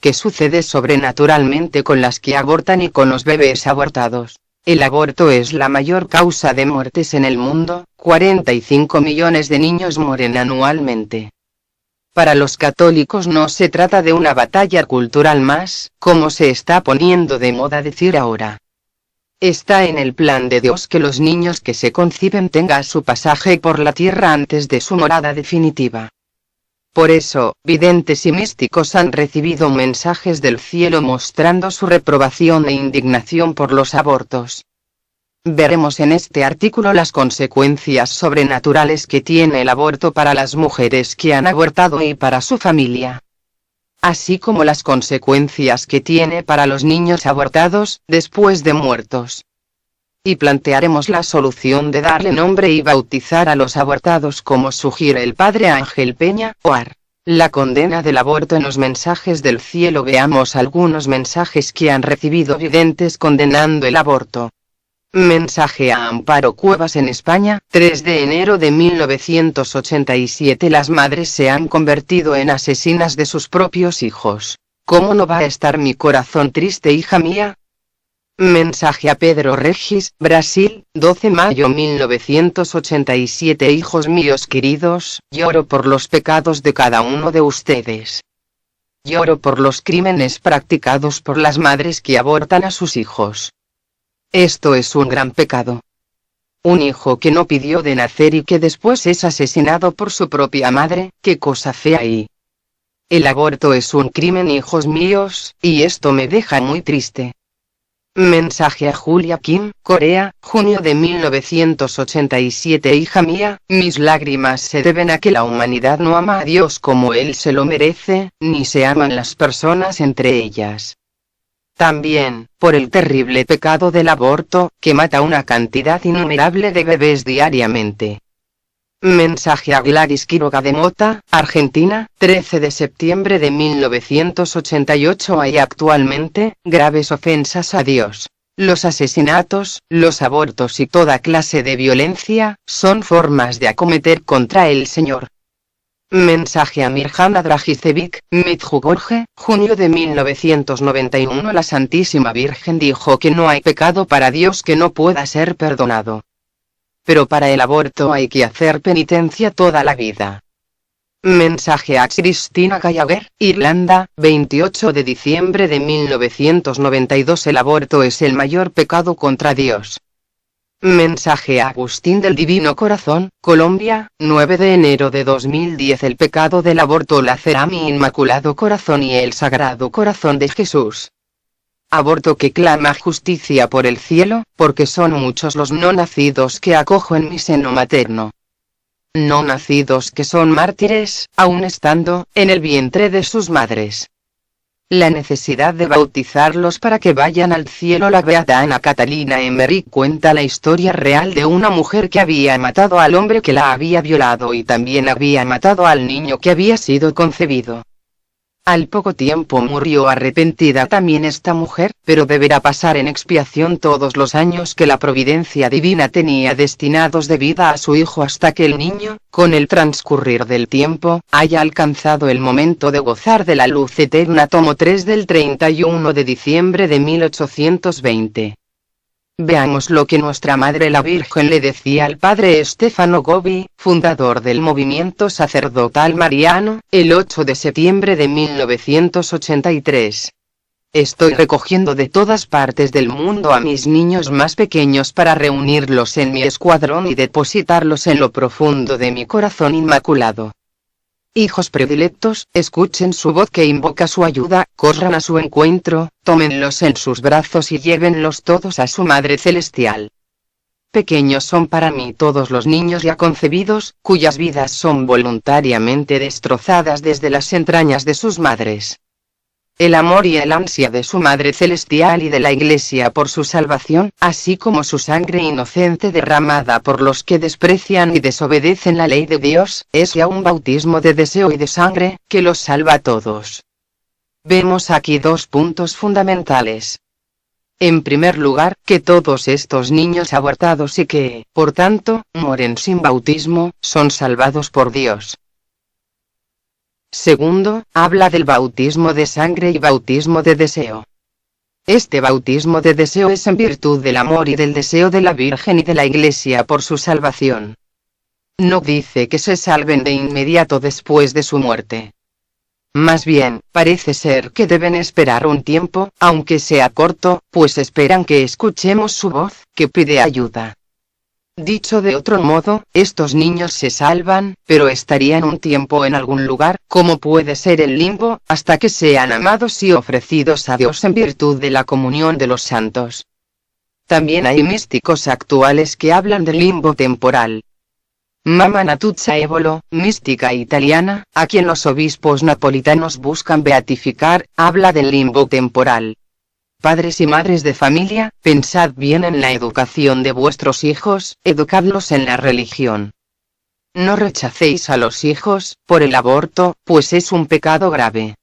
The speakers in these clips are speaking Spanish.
¿Qué sucede sobrenaturalmente con las que abortan y con los bebés abortados? El aborto es la mayor causa de muertes en el mundo, 45 millones de niños mueren anualmente. Para los católicos no se trata de una batalla cultural más, como se está poniendo de moda decir ahora. Está en el plan de Dios que los niños que se conciben tengan su pasaje por la tierra antes de su morada definitiva. Por eso, videntes y místicos han recibido mensajes del cielo mostrando su reprobación e indignación por los abortos. Veremos en este artículo las consecuencias sobrenaturales que tiene el aborto para las mujeres que han abortado y para su familia, así como las consecuencias que tiene para los niños abortados después de muertos. Y plantearemos la solución de darle nombre y bautizar a los abortados como sugiere el padre Ángel Peña, OAR. La condena del aborto en los mensajes del cielo. Veamos algunos mensajes que han recibido videntes condenando el aborto. Mensaje a Amparo Cuevas en España, 3 de enero de 1987. Las madres se han convertido en asesinas de sus propios hijos. ¿Cómo no va a estar mi corazón triste, hija mía? Mensaje a Pedro Regis, Brasil, 12 de mayo 1987. Hijos míos queridos, lloro por los pecados de cada uno de ustedes. Lloro por los crímenes practicados por las madres que abortan a sus hijos. Esto es un gran pecado. Un hijo que no pidió de nacer y que después es asesinado por su propia madre, qué cosa fea y... El aborto es un crimen, hijos míos, y esto me deja muy triste. Mensaje a Julia Kim, Corea, junio de 1987. Hija mía, mis lágrimas se deben a que la humanidad no ama a Dios como Él se lo merece, ni se aman las personas entre ellas. También, por el terrible pecado del aborto, que mata una cantidad innumerable de bebés diariamente. Mensaje a Gladys Quiroga de Mota, Argentina, 13 de septiembre de 1988. Hay actualmente graves ofensas a Dios. Los asesinatos, los abortos y toda clase de violencia son formas de acometer contra el Señor. Mensaje a Mirjana Dragicevic, Medjugorje, junio de 1991. La Santísima Virgen dijo que no hay pecado para Dios que no pueda ser perdonado. Pero para el aborto hay que hacer penitencia toda la vida. Mensaje a Cristina Gallagher, Irlanda, 28 de diciembre de 1992. El aborto es el mayor pecado contra Dios. Mensaje a Agustín del Divino Corazón, Colombia, 9 de enero de 2010. El pecado del aborto lacera mi Inmaculado Corazón y el Sagrado Corazón de Jesús. Aborto que clama justicia por el cielo, porque son muchos los no nacidos que acojo en mi seno materno. No nacidos que son mártires, aun estando en el vientre de sus madres. La necesidad de bautizarlos para que vayan al cielo. La beata Ana Catalina Emery cuenta la historia real de una mujer que había matado al hombre que la había violado y también había matado al niño que había sido concebido. Al poco tiempo murió arrepentida también esta mujer, pero deberá pasar en expiación todos los años que la providencia divina tenía destinados de vida a su hijo hasta que el niño, con el transcurrir del tiempo, haya alcanzado el momento de gozar de la luz eterna. Tomo 3 del 31 de diciembre de 1820. Veamos lo que nuestra Madre la Virgen le decía al padre Stefano Gobi, fundador del movimiento sacerdotal mariano, el 8 de septiembre de 1983. Estoy recogiendo de todas partes del mundo a mis niños más pequeños para reunirlos en mi escuadrón y depositarlos en lo profundo de mi corazón inmaculado. Hijos predilectos, escuchen su voz que invoca su ayuda, corran a su encuentro, tómenlos en sus brazos y llévenlos todos a su Madre Celestial. Pequeños son para mí todos los niños ya concebidos, cuyas vidas son voluntariamente destrozadas desde las entrañas de sus madres. El amor y el ansia de su Madre Celestial y de la Iglesia por su salvación, así como su sangre inocente derramada por los que desprecian y desobedecen la ley de Dios, es ya un bautismo de deseo y de sangre, que los salva a todos. Vemos aquí dos puntos fundamentales. En primer lugar, que todos estos niños abortados y que, por tanto, mueren sin bautismo, son salvados por Dios. Segundo, habla del bautismo de sangre y bautismo de deseo. Este bautismo de deseo es en virtud del amor y del deseo de la Virgen y de la Iglesia por su salvación. No dice que se salven de inmediato después de su muerte. Más bien, parece ser que deben esperar un tiempo, aunque sea corto, pues esperan que escuchemos su voz, que pide ayuda. Dicho de otro modo, estos niños se salvan, pero estarían un tiempo en algún lugar, como puede ser el limbo, hasta que sean amados y ofrecidos a Dios en virtud de la comunión de los santos. También hay místicos actuales que hablan del limbo temporal. Mama Natuzza Evolo, mística italiana, a quien los obispos napolitanos buscan beatificar, habla del limbo temporal. Padres y madres de familia, pensad bien en la educación de vuestros hijos, educadlos en la religión. No rechacéis a los hijos, por el aborto, pues es un pecado grave.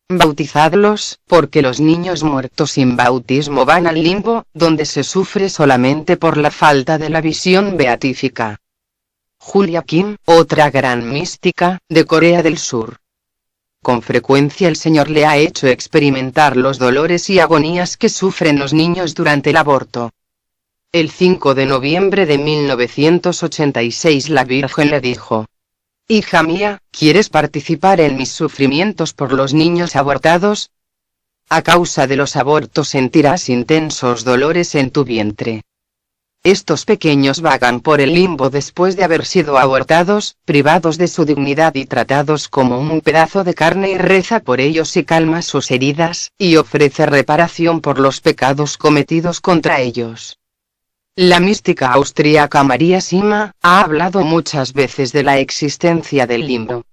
Bautizadlos, porque los niños muertos sin bautismo van al limbo, donde se sufre solamente por la falta de la visión beatífica. Julia Kim, otra gran mística, de Corea del Sur. Con frecuencia el Señor le ha hecho experimentar los dolores y agonías que sufren los niños durante el aborto. El 5 de noviembre de 1986 la Virgen le dijo: «Hija mía, ¿quieres participar en mis sufrimientos por los niños abortados? A causa de los abortos sentirás intensos dolores en tu vientre. Estos pequeños vagan por el limbo después de haber sido abortados, privados de su dignidad y tratados como un pedazo de carne, y reza por ellos y calma sus heridas, y ofrece reparación por los pecados cometidos contra ellos». La mística austríaca María Sima ha hablado muchas veces de la existencia del limbo.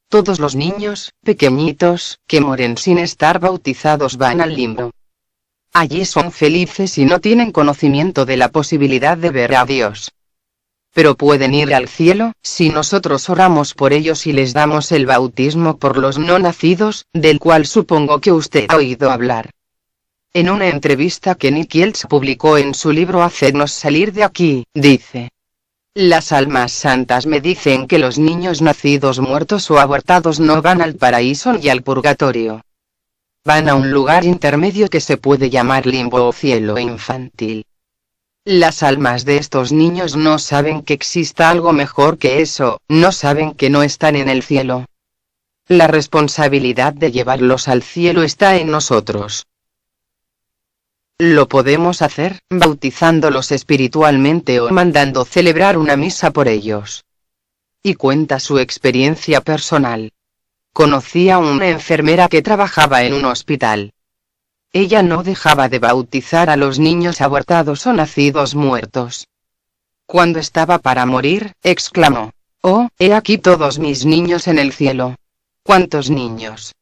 Todos los niños, pequeñitos, que mueren sin estar bautizados van al limbo. Allí son felices y no tienen conocimiento de la posibilidad de ver a Dios. Pero pueden ir al cielo, si nosotros oramos por ellos y les damos el bautismo por los no nacidos, del cual supongo que usted ha oído hablar. En una entrevista que Nick Eltz publicó en su libro Hacernos salir de aquí, dice: «Las almas santas me dicen que los niños nacidos muertos o abortados no van al paraíso ni al purgatorio. Van a un lugar intermedio que se puede llamar limbo o cielo infantil. Las almas de estos niños no saben que exista algo mejor que eso, no saben que no están en el cielo. La responsabilidad de llevarlos al cielo está en nosotros. Lo podemos hacer, bautizándolos espiritualmente o mandando celebrar una misa por ellos». Y cuenta su experiencia personal. Conocía a una enfermera que trabajaba en un hospital. Ella no dejaba de bautizar a los niños abortados o nacidos muertos. Cuando estaba para morir, exclamó: «Oh, he aquí todos mis niños en el cielo». ¿Cuántos niños?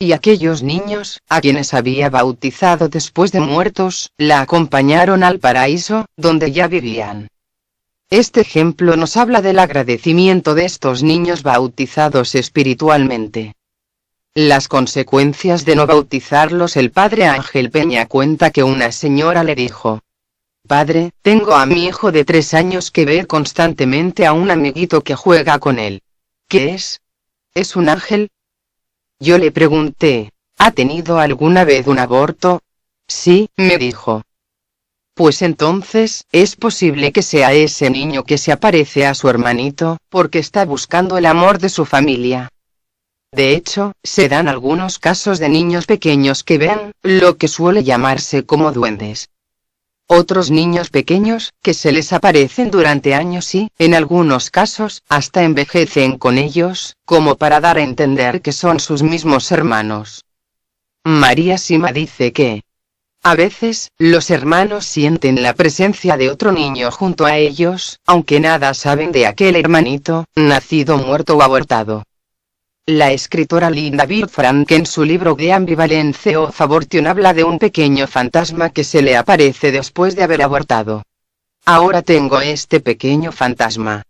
Y aquellos niños, a quienes había bautizado después de muertos, la acompañaron al paraíso, donde ya vivían. Este ejemplo nos habla del agradecimiento de estos niños bautizados espiritualmente. Las consecuencias de no bautizarlos. El padre Ángel Peña cuenta que una señora le dijo: «Padre, tengo a mi hijo de 3 años que ve constantemente a un amiguito que juega con él. ¿Qué es? ¿Es un ángel?». Yo le pregunté: «¿Ha tenido alguna vez un aborto?». «Sí», me dijo. «Pues entonces, es posible que sea ese niño que se aparece a su hermanito, porque está buscando el amor de su familia». De hecho, se dan algunos casos de niños pequeños que ven, lo que suele llamarse como duendes. Otros niños pequeños, que se les aparecen durante años y, en algunos casos, hasta envejecen con ellos, como para dar a entender que son sus mismos hermanos. María Sima dice que a veces, los hermanos sienten la presencia de otro niño junto a ellos, aunque nada saben de aquel hermanito, nacido muerto o abortado. La escritora Linda Bird Frank en su libro The Ambivalence of Abortion habla de un pequeño fantasma que se le aparece después de haber abortado. Ahora tengo este pequeño fantasma.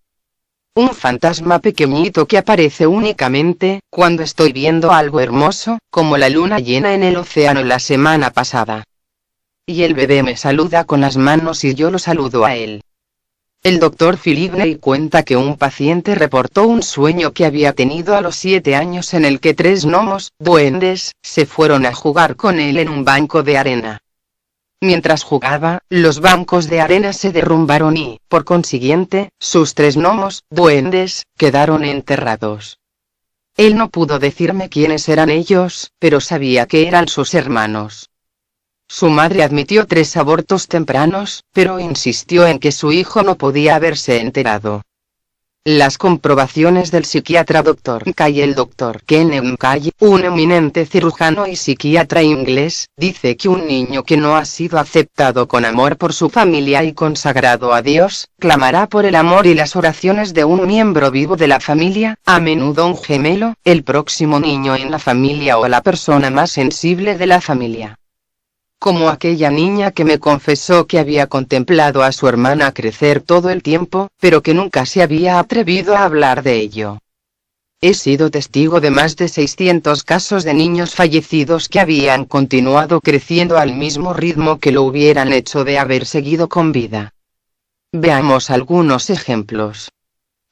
Un fantasma pequeñito que aparece únicamente, cuando estoy viendo algo hermoso, como la luna llena en el océano la semana pasada. Y el bebé me saluda con las manos y yo lo saludo a él. El doctor Philibney cuenta que un paciente reportó un sueño que había tenido a los 7 años en el que 3 gnomos, duendes, se fueron a jugar con él en un banco de arena. Mientras jugaba, los bancos de arena se derrumbaron y, por consiguiente, sus 3 gnomos, duendes, quedaron enterrados. Él no pudo decirme quiénes eran ellos, pero sabía que eran sus hermanos. Su madre admitió 3 abortos tempranos, pero insistió en que su hijo no podía haberse enterado. Las comprobaciones del psiquiatra Dr. Kay, el Dr. Kenneth Kay, un eminente cirujano y psiquiatra inglés, dice que un niño que no ha sido aceptado con amor por su familia y consagrado a Dios, clamará por el amor y las oraciones de un miembro vivo de la familia, a menudo un gemelo, el próximo niño en la familia o la persona más sensible de la familia. Como aquella niña que me confesó que había contemplado a su hermana crecer todo el tiempo, pero que nunca se había atrevido a hablar de ello. He sido testigo de más de 600 casos de niños fallecidos que habían continuado creciendo al mismo ritmo que lo hubieran hecho de haber seguido con vida. Veamos algunos ejemplos.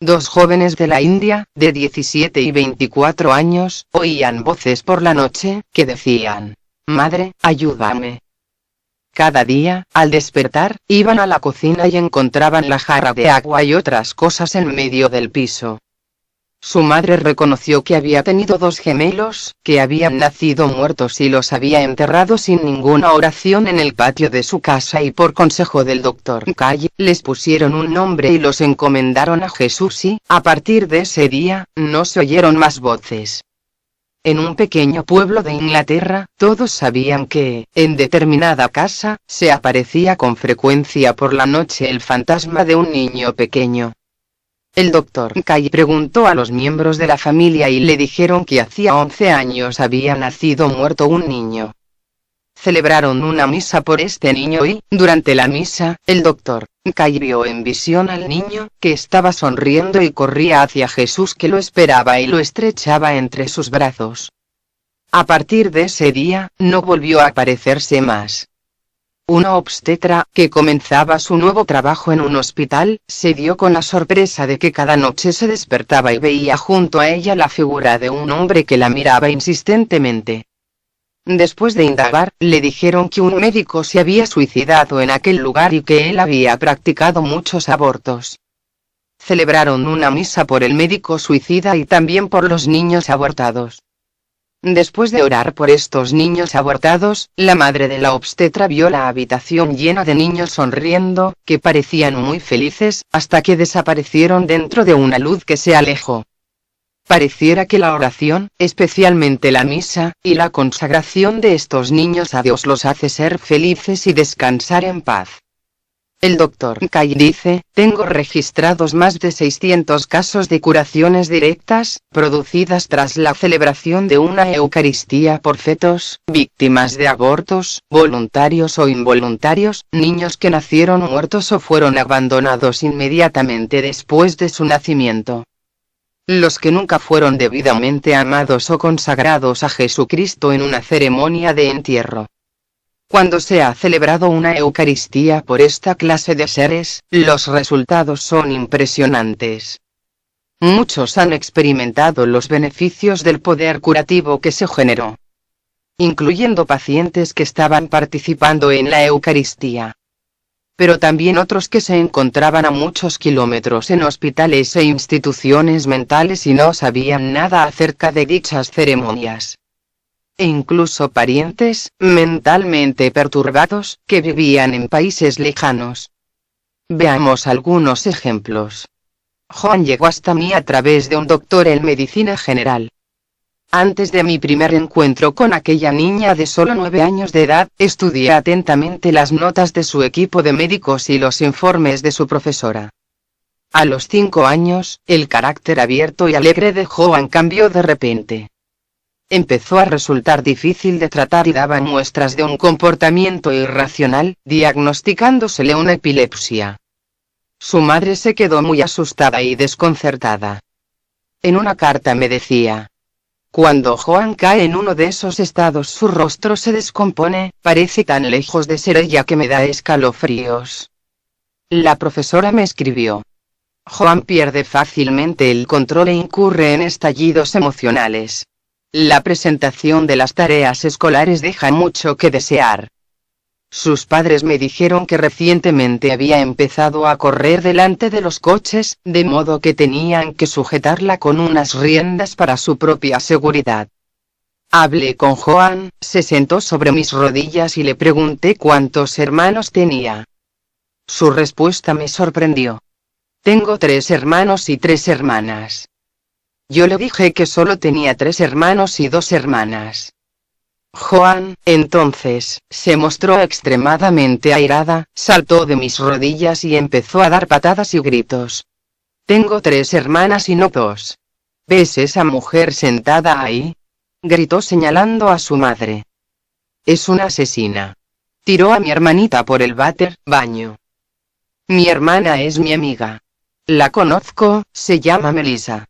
2 jóvenes de la India, de 17 y 24 años, oían voces por la noche, que decían: «Madre, ayúdame». Cada día, al despertar, iban a la cocina y encontraban la jarra de agua y otras cosas en medio del piso. Su madre reconoció que había tenido 2 gemelos, que habían nacido muertos y los había enterrado sin ninguna oración en el patio de su casa y por consejo del Dr. Kay, les pusieron un nombre y los encomendaron a Jesús y, a partir de ese día, no se oyeron más voces. En un pequeño pueblo de Inglaterra, todos sabían que, en determinada casa, se aparecía con frecuencia por la noche el fantasma de un niño pequeño. El Dr. Kay preguntó a los miembros de la familia y le dijeron que hacía 11 años había nacido muerto un niño. Celebraron una misa por este niño y, durante la misa, el Dr. Kay vio en visión al niño, que estaba sonriendo y corría hacia Jesús que lo esperaba y lo estrechaba entre sus brazos. A partir de ese día, no volvió a aparecerse más. Una obstetra, que comenzaba su nuevo trabajo en un hospital, se dio con la sorpresa de que cada noche se despertaba y veía junto a ella la figura de un hombre que la miraba insistentemente. Después de indagar, le dijeron que un médico se había suicidado en aquel lugar y que él había practicado muchos abortos. Celebraron una misa por el médico suicida y también por los niños abortados. Después de orar por estos niños abortados, la madre de la obstetra vio la habitación llena de niños sonriendo, que parecían muy felices, hasta que desaparecieron dentro de una luz que se alejó. Pareciera que la oración, especialmente la misa, y la consagración de estos niños a Dios los hace ser felices y descansar en paz. El Dr. Kay dice: tengo registrados más de 600 casos de curaciones directas, producidas tras la celebración de una Eucaristía por fetos, víctimas de abortos, voluntarios o involuntarios, niños que nacieron muertos o fueron abandonados inmediatamente después de su nacimiento. Los que nunca fueron debidamente amados o consagrados a Jesucristo en una ceremonia de entierro. Cuando se ha celebrado una Eucaristía por esta clase de seres, los resultados son impresionantes. Muchos han experimentado los beneficios del poder curativo que se generó, incluyendo pacientes que estaban participando en la Eucaristía. Pero también otros que se encontraban a muchos kilómetros en hospitales e instituciones mentales y no sabían nada acerca de dichas ceremonias. E incluso parientes, mentalmente perturbados, que vivían en países lejanos. Veamos algunos ejemplos. Juan llegó hasta mí a través de un doctor en medicina general. Antes de mi primer encuentro con aquella niña de solo 9 años de edad, estudié atentamente las notas de su equipo de médicos y los informes de su profesora. A los 5 años, el carácter abierto y alegre de Joan cambió de repente. Empezó a resultar difícil de tratar y daba muestras de un comportamiento irracional, diagnosticándosele una epilepsia. Su madre se quedó muy asustada y desconcertada. En una carta me decía: cuando Joan cae en uno de esos estados su rostro se descompone, parece tan lejos de ser ella que me da escalofríos. La profesora me escribió. Joan pierde fácilmente el control e incurre en estallidos emocionales. La presentación de las tareas escolares deja mucho que desear. Sus padres me dijeron que recientemente había empezado a correr delante de los coches, de modo que tenían que sujetarla con unas riendas para su propia seguridad. Hablé con Joan, se sentó sobre mis rodillas y le pregunté cuántos hermanos tenía. Su respuesta me sorprendió. Tengo 3 hermanos y 3 hermanas. Yo le dije que solo tenía 3 hermanos y 2 hermanas. Joan, entonces, se mostró extremadamente airada, saltó de mis rodillas y empezó a dar patadas y gritos. Tengo 3 hermanas y no 2. ¿Ves esa mujer sentada ahí? Gritó señalando a su madre. Es una asesina. Tiró a mi hermanita por el baño. Mi hermana es mi amiga. La conozco, se llama Melissa.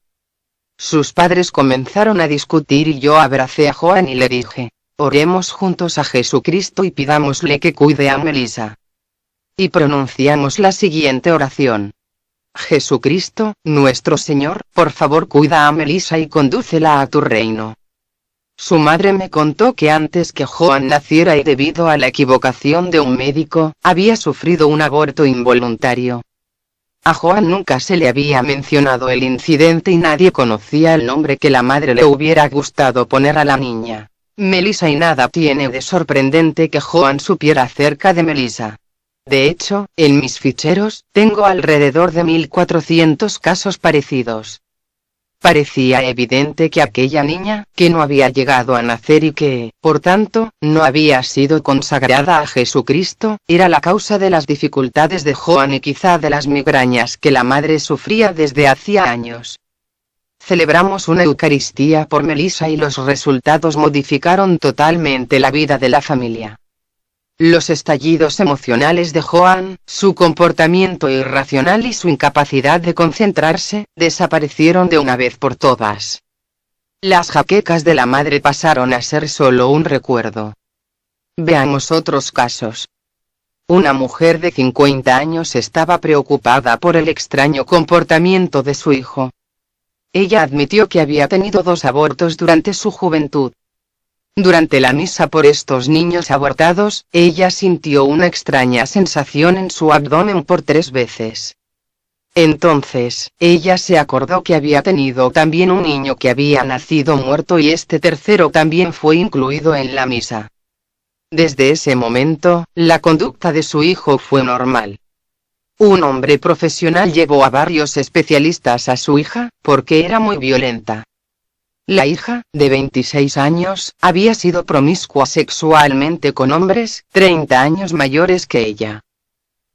Sus padres comenzaron a discutir y yo abracé a Joan y le dije, oremos juntos a Jesucristo y pidámosle que cuide a Melissa. Y pronunciamos la siguiente oración. Jesucristo, nuestro Señor, por favor cuida a Melissa y condúcela a tu reino. Su madre me contó que antes que Joan naciera y debido a la equivocación de un médico, había sufrido un aborto involuntario. A Joan nunca se le había mencionado el incidente y nadie conocía el nombre que la madre le hubiera gustado poner a la niña, Melissa, y nada tiene de sorprendente que Joan supiera acerca de Melissa. De hecho, en mis ficheros, tengo alrededor de 1400 casos parecidos. Parecía evidente que aquella niña, que no había llegado a nacer y que, por tanto, no había sido consagrada a Jesucristo, era la causa de las dificultades de Joan y quizá de las migrañas que la madre sufría desde hacía años. Celebramos una Eucaristía por Melissa y los resultados modificaron totalmente la vida de la familia. Los estallidos emocionales de Joan, su comportamiento irracional y su incapacidad de concentrarse, desaparecieron de una vez por todas. Las jaquecas de la madre pasaron a ser solo un recuerdo. Veamos otros casos. Una mujer de 50 años estaba preocupada por el extraño comportamiento de su hijo. Ella admitió que había tenido 2 abortos durante su juventud. Durante la misa por estos niños abortados, ella sintió una extraña sensación en su abdomen por 3 veces. Entonces, ella se acordó que había tenido también un niño que había nacido muerto y este tercero también fue incluido en la misa. Desde ese momento, la conducta de su hijo fue normal. Un hombre profesional llevó a varios especialistas a su hija, porque era muy violenta. La hija, de 26 años, había sido promiscua sexualmente con hombres, 30 años mayores que ella.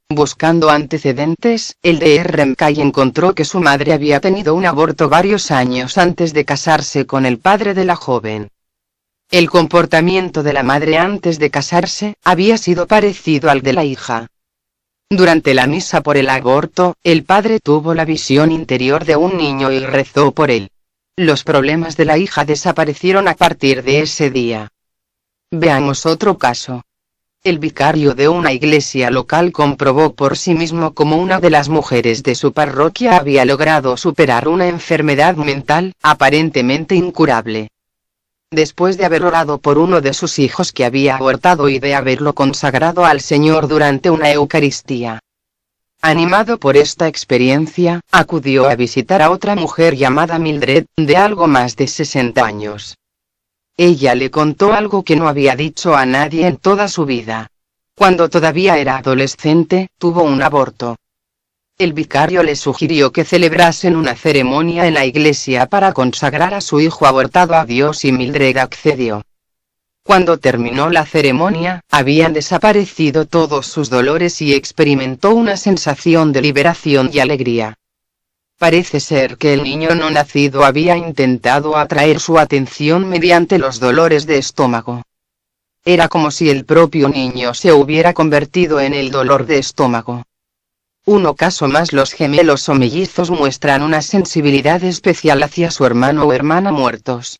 Buscando antecedentes, el DRMK encontró que su madre había tenido un aborto varios años antes de casarse con el padre de la joven. El comportamiento de la madre antes de casarse, había sido parecido al de la hija. Durante la misa por el aborto, el padre tuvo la visión interior de un niño y rezó por él. Los problemas de la hija desaparecieron a partir de ese día. Veamos otro caso. El vicario de una iglesia local comprobó por sí mismo cómo una de las mujeres de su parroquia había logrado superar una enfermedad mental, aparentemente incurable. Después de haber orado por uno de sus hijos que había abortado y de haberlo consagrado al Señor durante una Eucaristía. Animado por esta experiencia, acudió a visitar a otra mujer llamada Mildred, de algo más de 60 años. Ella le contó algo que no había dicho a nadie en toda su vida. Cuando todavía era adolescente, tuvo un aborto. El vicario le sugirió que celebrasen una ceremonia en la iglesia para consagrar a su hijo abortado a Dios y Mildred accedió. Cuando terminó la ceremonia, habían desaparecido todos sus dolores y experimentó una sensación de liberación y alegría. Parece ser que el niño no nacido había intentado atraer su atención mediante los dolores de estómago. Era como si el propio niño se hubiera convertido en el dolor de estómago. Un caso más: los gemelos o mellizos muestran una sensibilidad especial hacia su hermano o hermana muertos.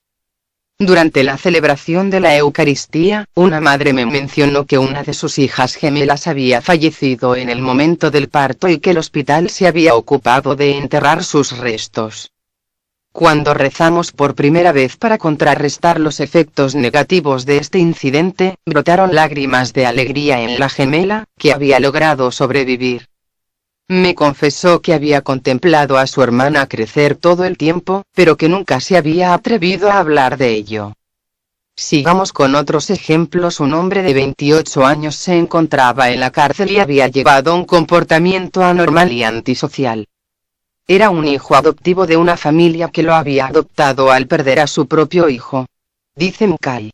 Durante la celebración de la Eucaristía, una madre me mencionó que una de sus hijas gemelas había fallecido en el momento del parto y que el hospital se había ocupado de enterrar sus restos. Cuando rezamos por primera vez para contrarrestar los efectos negativos de este incidente, brotaron lágrimas de alegría en la gemela, que había logrado sobrevivir. Me confesó que había contemplado a su hermana crecer todo el tiempo, pero que nunca se había atrevido a hablar de ello. Sigamos con otros ejemplos. Un hombre de 28 años se encontraba en la cárcel y había llevado un comportamiento anormal y antisocial. Era un hijo adoptivo de una familia que lo había adoptado al perder a su propio hijo. Dice Mkai.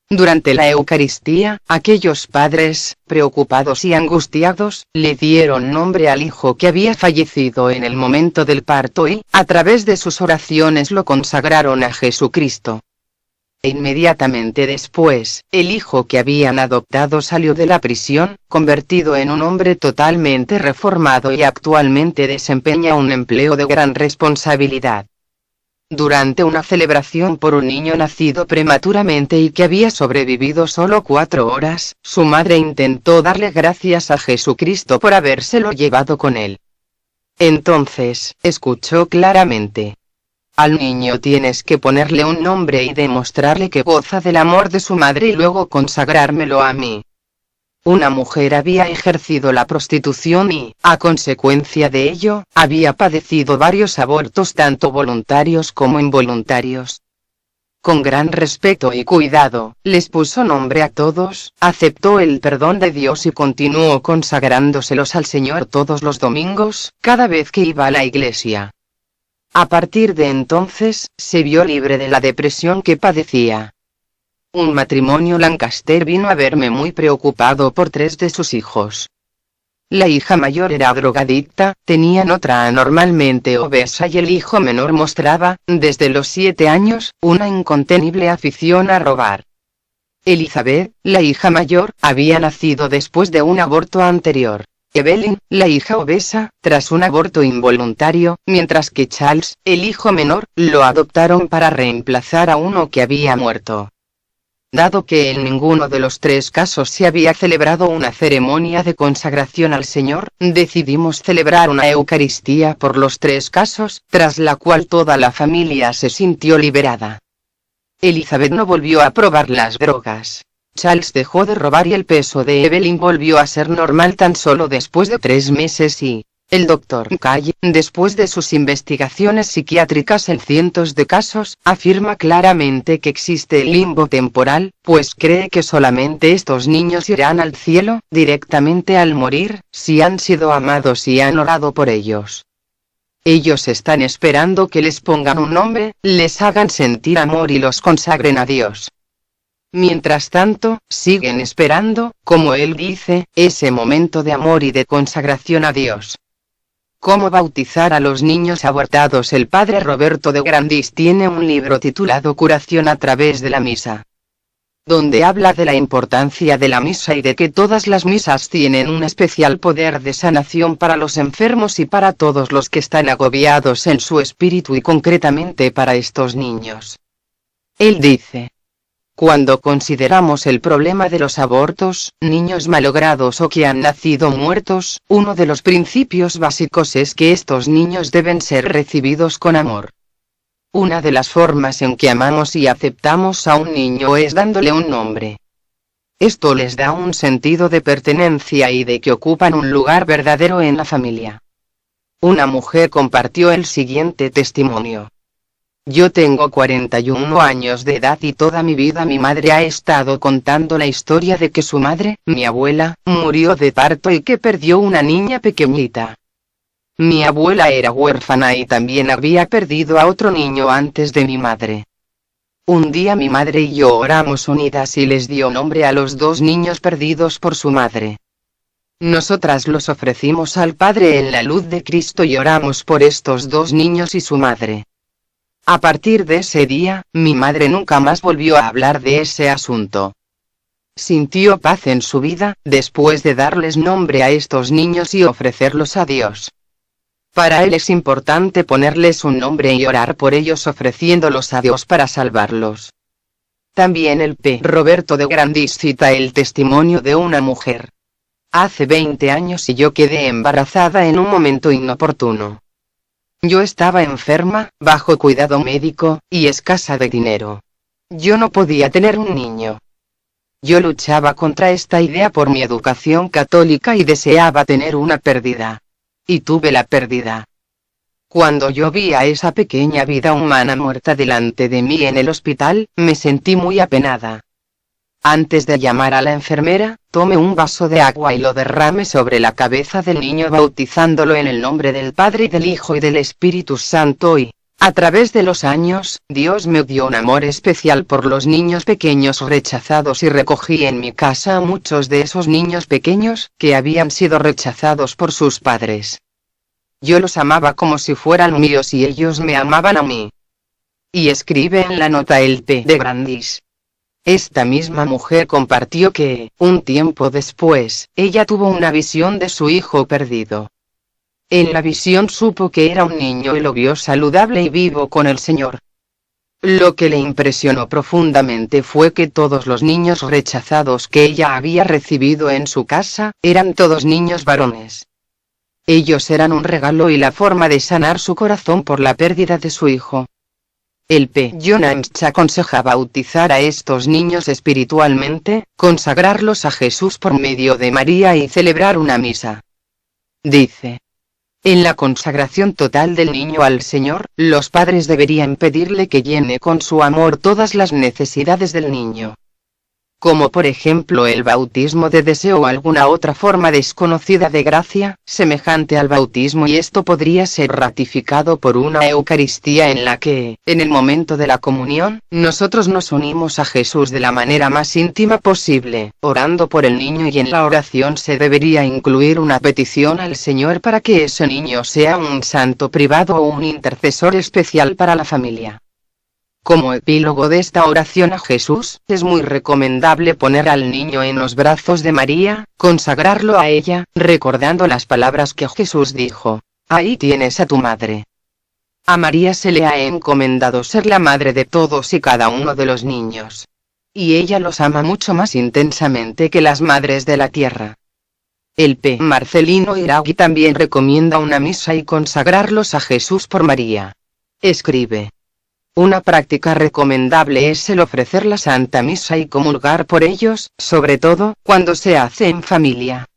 Durante la Eucaristía, aquellos padres, preocupados y angustiados, le dieron nombre al hijo que había fallecido en el momento del parto y, a través de sus oraciones, lo consagraron a Jesucristo. Inmediatamente después, el hijo que habían adoptado salió de la prisión, convertido en un hombre totalmente reformado y actualmente desempeña un empleo de gran responsabilidad. Durante una celebración por un niño nacido prematuramente y que había sobrevivido solo 4 horas, su madre intentó darle gracias a Jesucristo por habérselo llevado con él. Entonces, escuchó claramente. Al niño tienes que ponerle un nombre y demostrarle que goza del amor de su madre y luego consagrármelo a mí. Una mujer había ejercido la prostitución y, a consecuencia de ello, había padecido varios abortos tanto voluntarios como involuntarios. Con gran respeto y cuidado, les puso nombre a todos, aceptó el perdón de Dios y continuó consagrándoselos al Señor todos los domingos, cada vez que iba a la iglesia. A partir de entonces, se vio libre de la depresión que padecía. Un matrimonio Lancaster vino a verme muy preocupado por 3 de sus hijos. La hija mayor era drogadicta, tenían otra anormalmente obesa y el hijo menor mostraba, desde los 7 años, una incontenible afición a robar. Elizabeth, la hija mayor, había nacido después de un aborto anterior. Evelyn, la hija obesa, tras un aborto involuntario, mientras que Charles, el hijo menor, lo adoptaron para reemplazar a uno que había muerto. Dado que en ninguno de los 3 casos se había celebrado una ceremonia de consagración al Señor, decidimos celebrar una Eucaristía por los 3 casos, tras la cual toda la familia se sintió liberada. Elizabeth no volvió a probar las drogas. Charles dejó de robar y el peso de Evelyn volvió a ser normal tan solo después de 3 meses y... El Dr. Mkai, después de sus investigaciones psiquiátricas en cientos de casos, afirma claramente que existe el limbo temporal, pues cree que solamente estos niños irán al cielo, directamente al morir, si han sido amados y han orado por ellos. Ellos están esperando que les pongan un nombre, les hagan sentir amor y los consagren a Dios. Mientras tanto, siguen esperando, como él dice, ese momento de amor y de consagración a Dios. ¿Cómo bautizar a los niños abortados? El padre Roberto de Grandis tiene un libro titulado Curación a través de la misa, donde habla de la importancia de la misa y de que todas las misas tienen un especial poder de sanación para los enfermos y para todos los que están agobiados en su espíritu y concretamente para estos niños. Él dice: cuando consideramos el problema de los abortos, niños malogrados o que han nacido muertos, uno de los principios básicos es que estos niños deben ser recibidos con amor. Una de las formas en que amamos y aceptamos a un niño es dándole un nombre. Esto les da un sentido de pertenencia y de que ocupan un lugar verdadero en la familia. Una mujer compartió el siguiente testimonio. Yo tengo 41 años de edad y toda mi vida mi madre ha estado contando la historia de que su madre, mi abuela, murió de parto y que perdió una niña pequeñita. Mi abuela era huérfana y también había perdido a otro niño antes de mi madre. Un día mi madre y yo oramos unidas y les dio nombre a los 2 niños perdidos por su madre. Nosotras los ofrecimos al Padre en la luz de Cristo y oramos por estos 2 niños y su madre. A partir de ese día, mi madre nunca más volvió a hablar de ese asunto. Sintió paz en su vida, después de darles nombre a estos niños y ofrecerlos a Dios. Para él es importante ponerles un nombre y orar por ellos ofreciéndolos a Dios para salvarlos. También el P. Roberto de Grandis cita el testimonio de una mujer. Hace 20 años y yo quedé embarazada en un momento inoportuno. Yo estaba enferma, bajo cuidado médico, y escasa de dinero. Yo no podía tener un niño. Yo luchaba contra esta idea por mi educación católica y deseaba tener una pérdida. Y tuve la pérdida. Cuando yo vi a esa pequeña vida humana muerta delante de mí en el hospital, me sentí muy apenada. Antes de llamar a la enfermera, tomé un vaso de agua y lo derramé sobre la cabeza del niño bautizándolo en el nombre del Padre y del Hijo y del Espíritu Santo y, a través de los años, Dios me dio un amor especial por los niños pequeños rechazados y recogí en mi casa a muchos de esos niños pequeños, que habían sido rechazados por sus padres. Yo los amaba como si fueran míos y ellos me amaban a mí. Y escribe en la nota el P. de Grandis. Esta misma mujer compartió que, un tiempo después, ella tuvo una visión de su hijo perdido. En la visión supo que era un niño y lo vio saludable y vivo con el Señor. Lo que le impresionó profundamente fue que todos los niños rechazados que ella había recibido en su casa, eran todos niños varones. Ellos eran un regalo y la forma de sanar su corazón por la pérdida de su hijo. El P. Jonas aconseja bautizar a estos niños espiritualmente, consagrarlos a Jesús por medio de María y celebrar una misa. Dice: en la consagración total del niño al Señor, los padres deberían pedirle que llene con su amor todas las necesidades del niño. Como por ejemplo el bautismo de deseo o alguna otra forma desconocida de gracia, semejante al bautismo, y esto podría ser ratificado por una Eucaristía en la que, en el momento de la comunión, nosotros nos unimos a Jesús de la manera más íntima posible, orando por el niño, y en la oración se debería incluir una petición al Señor para que ese niño sea un santo privado o un intercesor especial para la familia. Como epílogo de esta oración a Jesús, es muy recomendable poner al niño en los brazos de María, consagrarlo a ella, recordando las palabras que Jesús dijo: ahí tienes a tu madre. A María se le ha encomendado ser la madre de todos y cada uno de los niños. Y ella los ama mucho más intensamente que las madres de la tierra. El P. Marcelino Iragui también recomienda una misa y consagrarlos a Jesús por María. Escribe: una práctica recomendable es el ofrecer la Santa Misa y comulgar por ellos, sobre todo, cuando se hace en familia.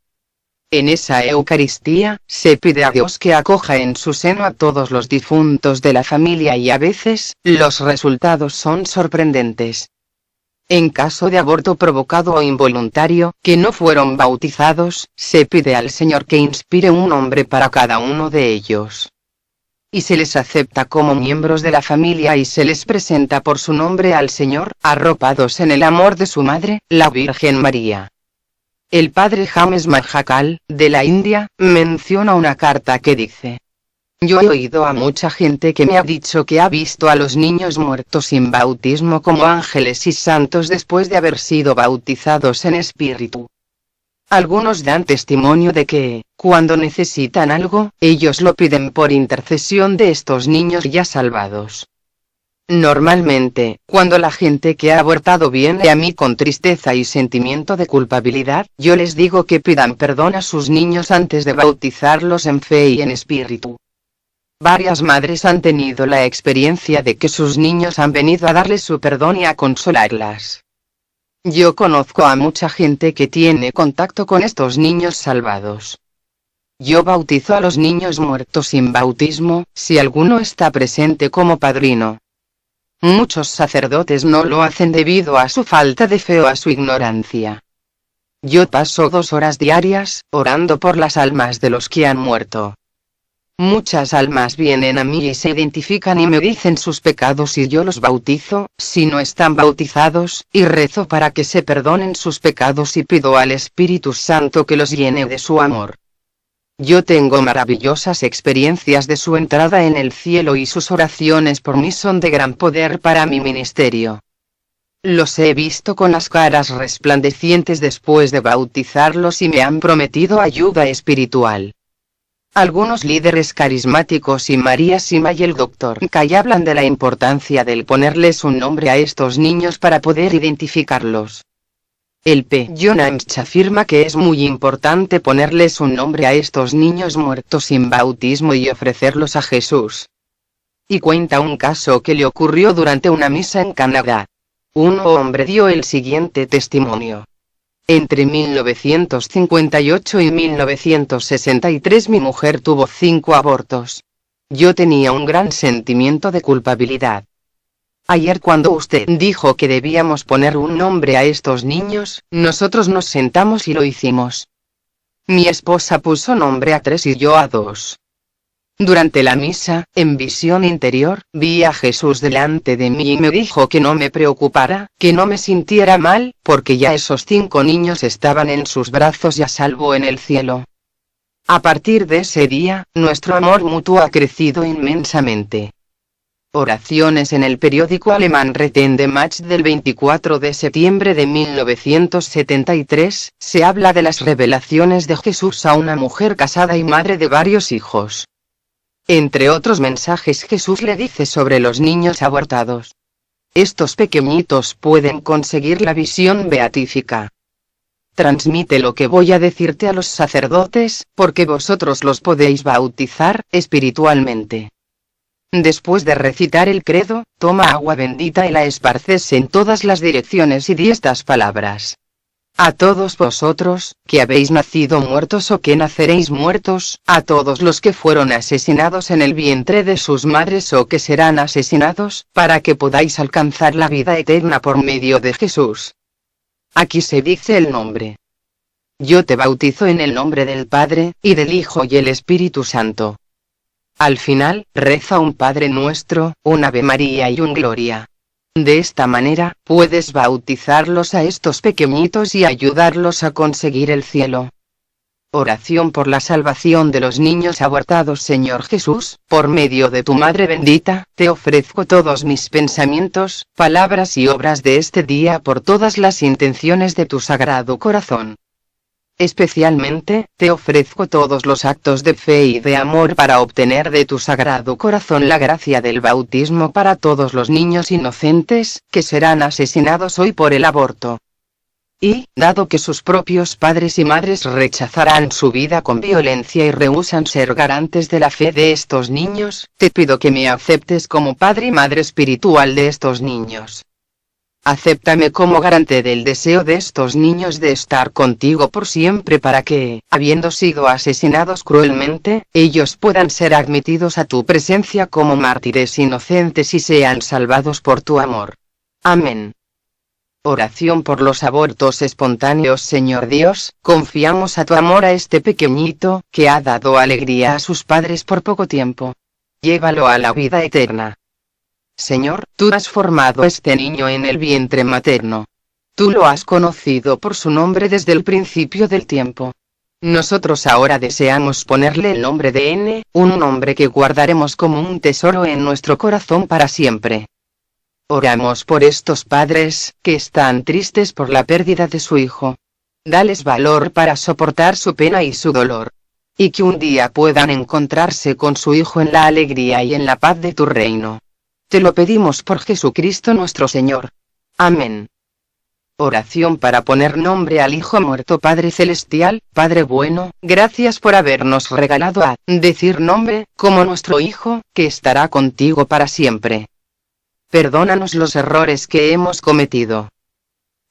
En esa Eucaristía, se pide a Dios que acoja en su seno a todos los difuntos de la familia y a veces, los resultados son sorprendentes. En caso de aborto provocado o involuntario, que no fueron bautizados, se pide al Señor que inspire un nombre para cada uno de ellos. Y se les acepta como miembros de la familia y se les presenta por su nombre al Señor, arropados en el amor de su madre, la Virgen María. El padre James Mahakal, de la India, menciona una carta que dice: yo he oído a mucha gente que me ha dicho que ha visto a los niños muertos sin bautismo como ángeles y santos después de haber sido bautizados en espíritu. Algunos dan testimonio de que, cuando necesitan algo, ellos lo piden por intercesión de estos niños ya salvados. Normalmente, cuando la gente que ha abortado viene a mí con tristeza y sentimiento de culpabilidad, yo les digo que pidan perdón a sus niños antes de bautizarlos en fe y en espíritu. Varias madres han tenido la experiencia de que sus niños han venido a darles su perdón y a consolarlas. Yo conozco a mucha gente que tiene contacto con estos niños salvados. Yo bautizo a los niños muertos sin bautismo, si alguno está presente como padrino. Muchos sacerdotes no lo hacen debido a su falta de fe o a su ignorancia. Yo paso 2 horas diarias, orando por las almas de los que han muerto. Muchas almas vienen a mí y se identifican y me dicen sus pecados y yo los bautizo, si no están bautizados, y rezo para que se perdonen sus pecados y pido al Espíritu Santo que los llene de su amor. Yo tengo maravillosas experiencias de su entrada en el cielo y sus oraciones por mí son de gran poder para mi ministerio. Los he visto con las caras resplandecientes después de bautizarlos y me han prometido ayuda espiritual. Algunos líderes carismáticos y María Sima y el Dr. Kai hablan de la importancia del ponerles un nombre a estos niños para poder identificarlos. El P. Jonas afirma que es muy importante ponerles un nombre a estos niños muertos sin bautismo y ofrecerlos a Jesús. Y cuenta un caso que le ocurrió durante una misa en Canadá. Un hombre dio el siguiente testimonio. Entre 1958 y 1963 mi mujer tuvo 5 abortos. Yo tenía un gran sentimiento de culpabilidad. Ayer cuando usted dijo que debíamos poner un nombre a estos niños, nosotros nos sentamos y lo hicimos. Mi esposa puso nombre a 3 y yo a 2. Durante la misa, en visión interior, vi a Jesús delante de mí y me dijo que no me preocupara, que no me sintiera mal, porque ya esos 5 niños estaban en sus brazos y a salvo en el cielo. A partir de ese día, nuestro amor mutuo ha crecido inmensamente. Oraciones en el periódico alemán Reten de Match del 24 de septiembre de 1973, se habla de las revelaciones de Jesús a una mujer casada y madre de varios hijos. Entre otros mensajes Jesús le dice sobre los niños abortados. Estos pequeñitos pueden conseguir la visión beatífica. Transmite lo que voy a decirte a los sacerdotes, porque vosotros los podéis bautizar espiritualmente. Después de recitar el credo, toma agua bendita y la esparces en todas las direcciones y di estas palabras. A todos vosotros, que habéis nacido muertos o que naceréis muertos, a todos los que fueron asesinados en el vientre de sus madres o que serán asesinados, para que podáis alcanzar la vida eterna por medio de Jesús. Aquí se dice el nombre. Yo te bautizo en el nombre del Padre, y del Hijo y el Espíritu Santo. Al final, reza un Padre Nuestro, un Ave María y un Gloria. De esta manera, puedes bautizarlos a estos pequeñitos y ayudarlos a conseguir el cielo. Oración por la salvación de los niños abortados. Señor Jesús, por medio de tu Madre bendita, te ofrezco todos mis pensamientos, palabras y obras de este día por todas las intenciones de tu Sagrado Corazón. Especialmente, te ofrezco todos los actos de fe y de amor para obtener de tu Sagrado Corazón la gracia del bautismo para todos los niños inocentes, que serán asesinados hoy por el aborto. Y, dado que sus propios padres y madres rechazarán su vida con violencia y rehúsan ser garantes de la fe de estos niños, te pido que me aceptes como padre y madre espiritual de estos niños. Acéptame como garante del deseo de estos niños de estar contigo por siempre para que, habiendo sido asesinados cruelmente, ellos puedan ser admitidos a tu presencia como mártires inocentes y sean salvados por tu amor. Amén. Oración por los abortos espontáneos. Señor Dios, confiamos a tu amor a este pequeñito, que ha dado alegría a sus padres por poco tiempo. Llévalo a la vida eterna. Señor, tú has formado a este niño en el vientre materno. Tú lo has conocido por su nombre desde el principio del tiempo. Nosotros ahora deseamos ponerle el nombre de N, un nombre que guardaremos como un tesoro en nuestro corazón para siempre. Oramos por estos padres, que están tristes por la pérdida de su hijo. Dales valor para soportar su pena y su dolor. Y que un día puedan encontrarse con su hijo en la alegría y en la paz de tu reino. Te lo pedimos por Jesucristo nuestro Señor. Amén. Oración para poner nombre al Hijo muerto. Padre Celestial, Padre bueno, gracias por habernos regalado a decir nombre, como nuestro Hijo, que estará contigo para siempre. Perdónanos los errores que hemos cometido.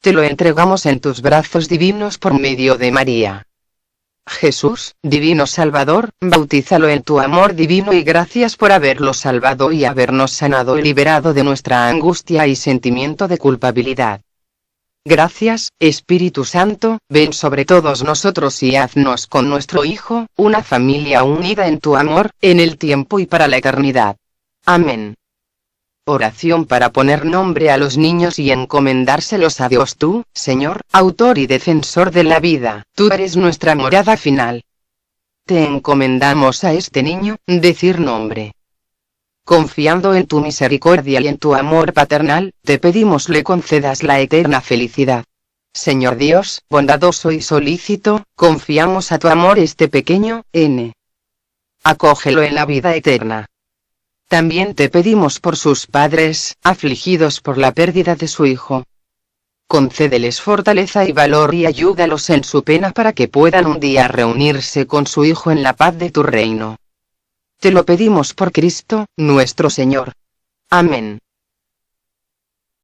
Te lo entregamos en tus brazos divinos por medio de María. Jesús, Divino Salvador, bautízalo en tu amor divino y gracias por haberlo salvado y habernos sanado y liberado de nuestra angustia y sentimiento de culpabilidad. Gracias, Espíritu Santo, ven sobre todos nosotros y haznos con nuestro Hijo, una familia unida en tu amor, en el tiempo y para la eternidad. Amén. Oración para poner nombre a los niños y encomendárselos a Dios. Tú, Señor, autor y defensor de la vida, tú eres nuestra morada final. Te encomendamos a este niño, decir nombre. Confiando en tu misericordia y en tu amor paternal, te pedimos le concedas la eterna felicidad. Señor Dios, bondadoso y solícito, confiamos a tu amor este pequeño, N. acógelo en la vida eterna. También te pedimos por sus padres, afligidos por la pérdida de su hijo. Concédeles fortaleza y valor y ayúdalos en su pena para que puedan un día reunirse con su hijo en la paz de tu reino. Te lo pedimos por Cristo, nuestro Señor. Amén.